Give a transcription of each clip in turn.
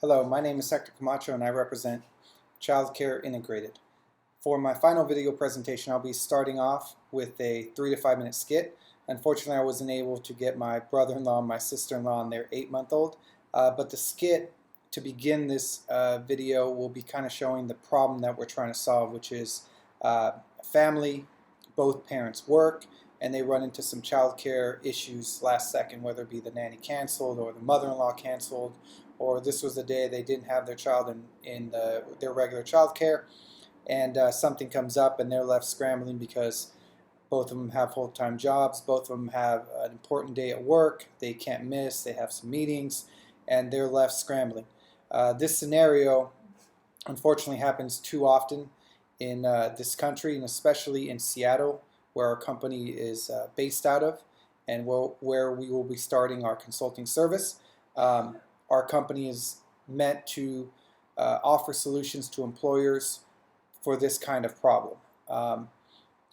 Hello, my name is Hector Camacho and I represent Childcare Integrated. For my final video presentation, I'll be starting off with a 3 to 5 minute skit. Unfortunately, I wasn't able to get my brother-in-law and my sister-in-law and their 8-month-old, but the skit to begin this video will be kind of showing the problem that we're trying to solve, which is a family, both parents work, and they run into some childcare issues last second, whether it be the nanny canceled or the mother-in-law canceled, or this was the day they didn't have their child in their regular childcare, and something comes up and they're left scrambling because both of them have full-time jobs, both of them have an important day at work, they can't miss, they have some meetings, and they're left scrambling. This scenario unfortunately happens too often in this country, and especially in Seattle, where our company is based out of, and where we will be starting our consulting service. Our company is meant to offer solutions to employers for this kind of problem.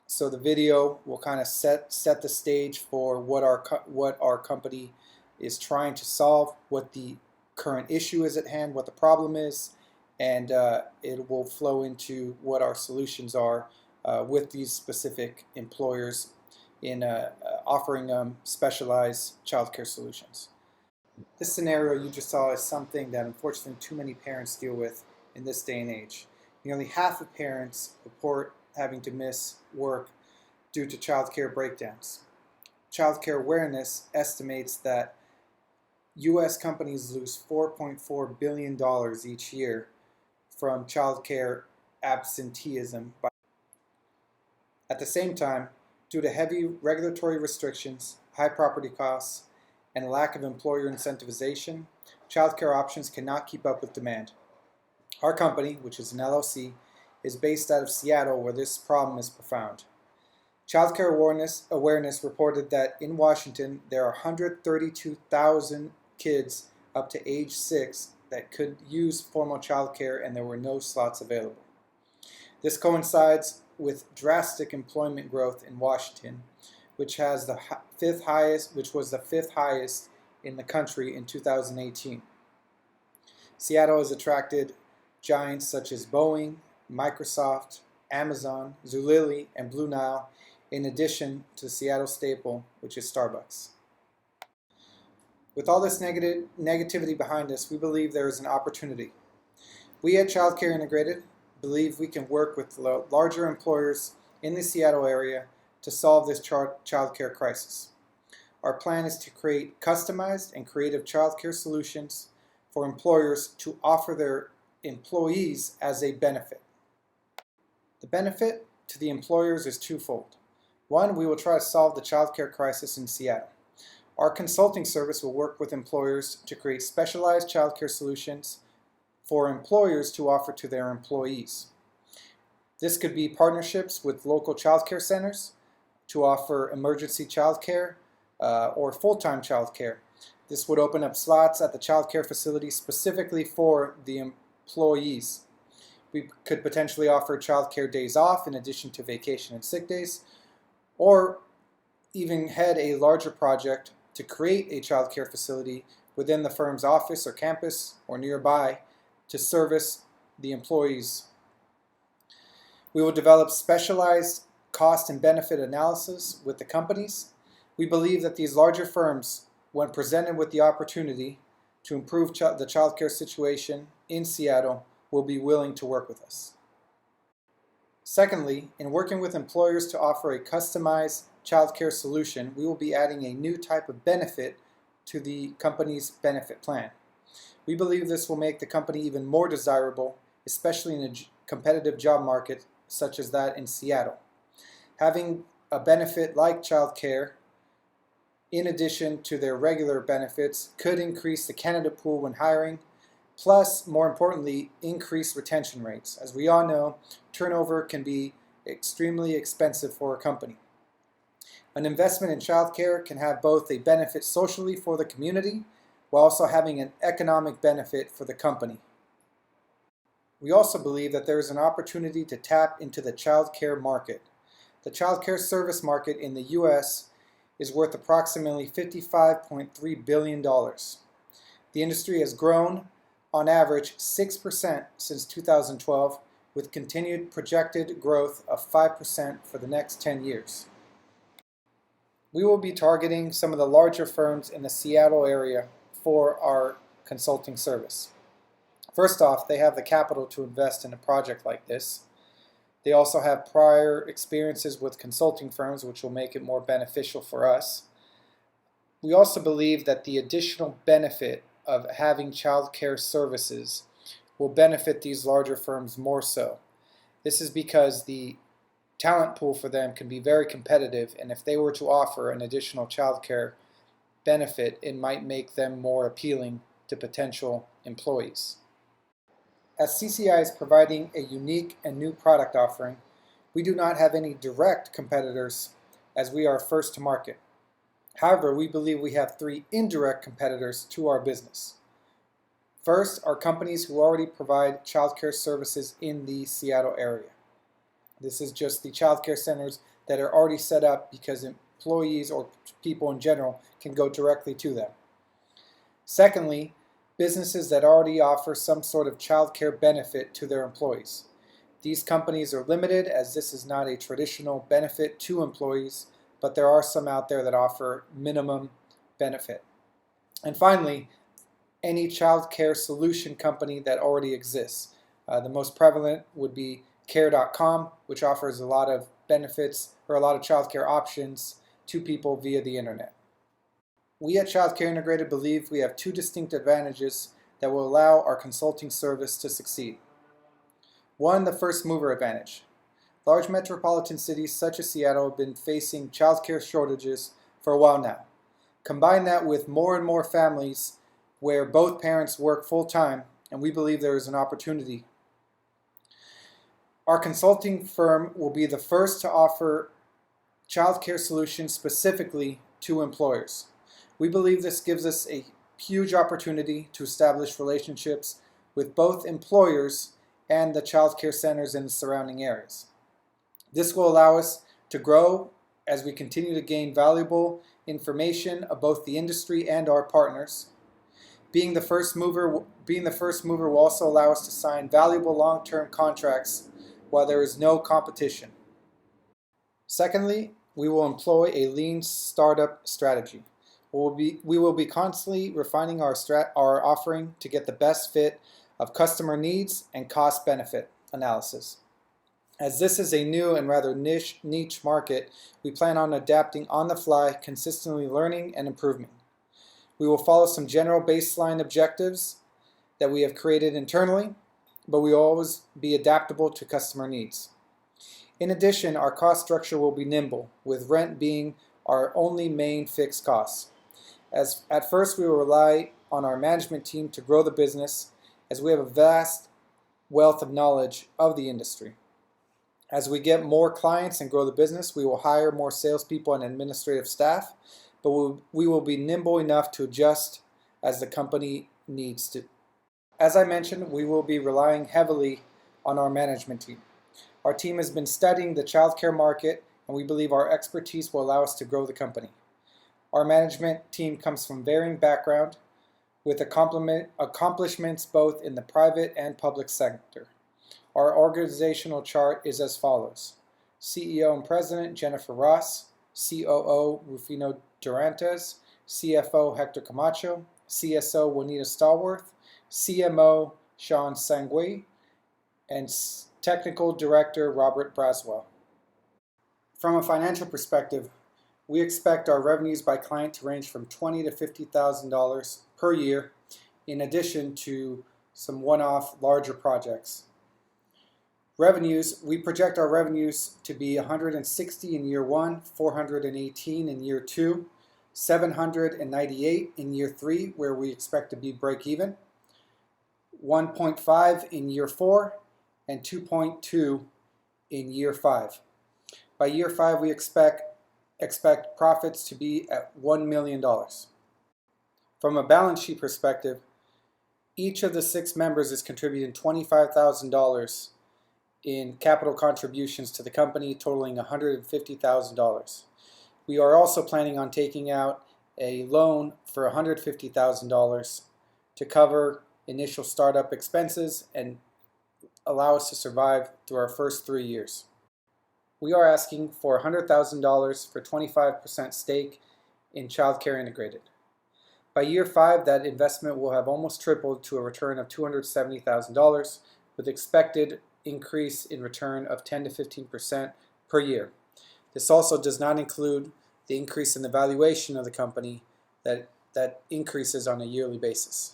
So the video will kind of set the stage for what our company is trying to solve, what the current issue is at hand, what the problem is, and it will flow into what our solutions are with these specific employers in offering specialized childcare solutions. This scenario you just saw is something that unfortunately too many parents deal with in this day and age. Nearly half of parents report having to miss work due to childcare breakdowns. Childcare Awareness estimates that U.S. companies lose $4.4 billion each year from childcare absenteeism. At the same time, due to heavy regulatory restrictions, high property costs, and lack of employer incentivization, childcare options cannot keep up with demand. Our company, which is an LLC, is based out of Seattle, where this problem is profound. Childcare Awareness reported that in Washington there are 132,000 kids up to age 6 that could use formal childcare, and there were no slots available. This coincides with drastic employment growth in Washington, which was the fifth highest in the country in 2018. Seattle has attracted giants such as Boeing, Microsoft, Amazon, Zulily, and Blue Nile, in addition to the Seattle staple, which is Starbucks. With all this negativity behind us, we believe there is an opportunity. We at Childcare Integrated believe we can work with larger employers in the Seattle area to solve this childcare crisis. Our plan is to create customized and creative childcare solutions for employers to offer their employees as a benefit. The benefit to the employers is twofold. One, we will try to solve the childcare crisis in Seattle. Our consulting service will work with employers to create specialized childcare solutions for employers to offer to their employees. This could be partnerships with local childcare centers to offer emergency childcare or full-time childcare. This would open up slots at the childcare facility specifically for the employees. We could potentially offer childcare days off in addition to vacation and sick days, or even head a larger project to create a childcare facility within the firm's office or campus or nearby to service the employees. We will develop specialized cost and benefit analysis with the companies. We believe that these larger firms, when presented with the opportunity to improve the childcare situation in Seattle, will be willing to work with us. Secondly, in working with employers to offer a customized childcare solution, we will be adding a new type of benefit to the company's benefit plan. We believe this will make the company even more desirable, especially in a competitive job market such as that in Seattle. Having a benefit like childcare in addition to their regular benefits could increase the candidate pool when hiring, plus, more importantly, increase retention rates. As we all know, turnover can be extremely expensive for a company. An investment in childcare can have both a benefit socially for the community while also having an economic benefit for the company. We also believe that there is an opportunity to tap into the childcare market. The childcare service market in the U.S. is worth approximately $55.3 billion. The industry has grown on average 6% since 2012, with continued projected growth of 5% for the next 10 years. We will be targeting some of the larger firms in the Seattle area for our consulting service. First off, they have the capital to invest in a project like this. They also have prior experiences with consulting firms, which will make it more beneficial for us. We also believe that the additional benefit of having childcare services will benefit these larger firms more so. This is because the talent pool for them can be very competitive, and if they were to offer an additional childcare benefit, it might make them more appealing to potential employees. As CCI is providing a unique and new product offering, we do not have any direct competitors as we are first to market. However, we believe we have 3 indirect competitors to our business. First are companies who already provide childcare services in the Seattle area. This is just the childcare centers that are already set up because employees or people in general can go directly to them. Secondly, businesses that already offer some sort of childcare benefit to their employees. These companies are limited as this is not a traditional benefit to employees, but there are some out there that offer minimum benefit. And finally, any childcare solution company that already exists. The most prevalent would be care.com, which offers a lot of benefits or a lot of childcare options to people via the internet. We at Childcare Integrated believe we have 2 distinct advantages that will allow our consulting service to succeed. One, the first mover advantage. Large metropolitan cities such as Seattle have been facing childcare shortages for a while now. Combine that with more and more families where both parents work full-time, and we believe there is an opportunity. Our consulting firm will be the first to offer childcare solutions specifically to employers. We believe this gives us a huge opportunity to establish relationships with both employers and the childcare centers in the surrounding areas. This will allow us to grow as we continue to gain valuable information of both the industry and our partners. Being the first mover will also allow us to sign valuable long-term contracts while there is no competition. Secondly, we will employ a lean startup strategy. We will be constantly refining our offering to get the best fit of customer needs and cost-benefit analysis. As this is a new and rather niche market, we plan on adapting on the fly, consistently learning and improving. We will follow some general baseline objectives that we have created internally, but we will always be adaptable to customer needs. In addition, our cost structure will be nimble, with rent being our only main fixed cost. As at first we will rely on our management team to grow the business, as we have a vast wealth of knowledge of the industry. As we get more clients and grow the business, we will hire more salespeople and administrative staff, but we will be nimble enough to adjust as the company needs to. As I mentioned, we will be relying heavily on our management team. Our team has been studying the childcare market, and we believe our expertise will allow us to grow the company. Our management team comes from varying backgrounds, with accomplishments both in the private and public sector. Our organizational chart is as follows: CEO and President Jennifer Ross, COO Rufino Durantes, CFO Hector Camacho, CSO Juanita Stallworth, CMO Sean Sangui, and Technical Director Robert Braswell. From a financial perspective, we expect our revenues by client to range from $20,000 to $50,000 per year, in addition to some one-off larger projects. We project our revenues to be 160 in year 1, 418 in year 2, 798 in year 3, where we expect to be break even, 1.5 in year 4, and 2.2 in year 5. By year 5, we expect profits to be at $1 million. From a balance sheet perspective, each of the 6 members is contributing $25,000 in capital contributions to the company, totaling $150,000. We are also planning on taking out a loan for $150,000 to cover initial startup expenses and allow us to survive through our first 3 years. We are asking for $100,000 for 25% stake in Child Care Integrated. By year 5, that investment will have almost tripled to a return of $270,000 with expected increase in return of 10 to 15% per year. This also does not include the increase in the valuation of the company that increases on a yearly basis.